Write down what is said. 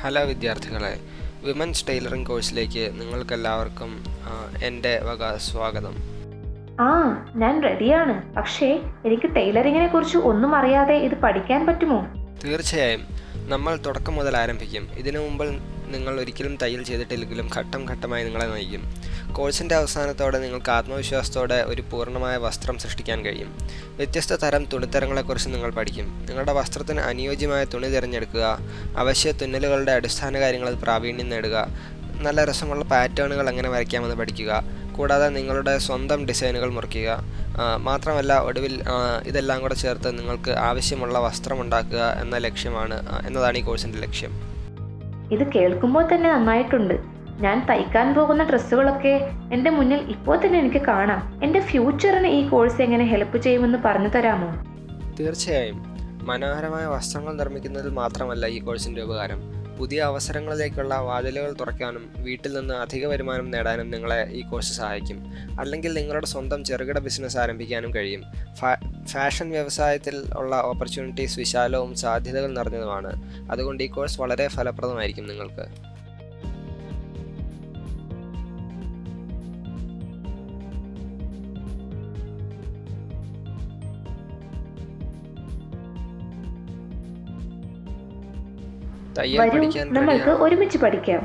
Hello വിദ്യാർത്ഥികളെ, women's tailoring കോഴ്സിലേക്ക് നിങ്ങൾക്കെല്ലാവർക്കും എൻ്റെ വക സ്വാഗതം. ആ, ഞാൻ റെഡിയാണ്. പക്ഷേ എനിക്ക് ടൈലറിങ്ങിനെ കുറിച്ച് ഒന്നും അറിയാതെ ഇത് പഠിക്കാൻ പറ്റുമോ? തീർച്ചയായും നമ്മൾ തുടക്കം മുതൽ ആരംഭിക്കും. ഇതിനു മുമ്പ് നിങ്ങൾ ഒരിക്കലും തയ്യൽ ചെയ്തിട്ടില്ലെങ്കിലും ഘട്ടം ഘട്ടമായി നിങ്ങളെ നയിക്കും. കോഴ്സിൻ്റെ അവസാനത്തോടെ നിങ്ങൾക്ക് ആത്മവിശ്വാസത്തോടെ ഒരു പൂർണ്ണമായ വസ്ത്രം സൃഷ്ടിക്കാൻ കഴിയും. വ്യത്യസ്ത തരം തുണിത്തരങ്ങളെക്കുറിച്ച് നിങ്ങൾ പഠിക്കും. നിങ്ങളുടെ വസ്ത്രത്തിന് അനുയോജ്യമായ തുണി തിരഞ്ഞെടുക്കുക, അവശ്യ തുന്നലുകളുടെ അടിസ്ഥാന കാര്യങ്ങളിൽ പ്രാവീണ്യം നേടുക, നല്ല രസമുള്ള പാറ്റേണുകൾ എങ്ങനെ വരയ്ക്കാമെന്ന് പഠിക്കുക, കൂടാതെ നിങ്ങളുടെ സ്വന്തം ഡിസൈനുകൾ മുറിക്കുക. മാത്രമല്ല, ഒടുവിൽ ഇതെല്ലാം കൂടെ ചേർത്ത് നിങ്ങൾക്ക് ആവശ്യമുള്ള വസ്ത്രം ഉണ്ടാക്കുക എന്നതാണ് ഈ കോഴ്സിൻ്റെ ലക്ഷ്യം. ഇത് കേൾക്കുമ്പോൾ തന്നെ നന്നായിട്ടുണ്ട്. ഞാൻ തയ്ക്കാൻ പോകുന്ന ഡ്രസ്സുകളൊക്കെ എൻ്റെ മുന്നിൽ ഇപ്പോൾ തന്നെ എനിക്ക് കാണാം. എൻ്റെ ഫ്യൂച്ചറിന് ഈ കോഴ്സ് എങ്ങനെ ഹെൽപ്പ് ചെയ്യുമെന്ന് പറഞ്ഞു തരാമോ? തീർച്ചയായും. മനോഹരമായ വസ്ത്രങ്ങൾ നിർമ്മിക്കുന്നതിൽ മാത്രമല്ല ഈ കോഴ്സിൻ്റെ ഉപകാരം. പുതിയ അവസരങ്ങളിലേക്കുള്ള വാതിലുകൾ തുറക്കാനും വീട്ടിൽ നിന്ന് അധിക വരുമാനം നേടാനും നിങ്ങളെ ഈ കോഴ്സ് സഹായിക്കും. അല്ലെങ്കിൽ നിങ്ങളുടെ സ്വന്തം ചെറുകിട ബിസിനസ് ആരംഭിക്കാനും കഴിയും. ഫാഷൻ വ്യവസായത്തിൽ ഉള്ള ഓപ്പർച്യൂണിറ്റീസ് വിശാലവും സാധ്യതകൾ നിറഞ്ഞതുമാണ്. അതുകൊണ്ട് ഈ കോഴ്സ് വളരെ ഫലപ്രദമായിരിക്കും നിങ്ങൾക്ക്. തയ്യൽ വരൂ, പഠിക്കാൻ നമ്മൾക്ക് ഒരുമിച്ച് പഠിക്കാം.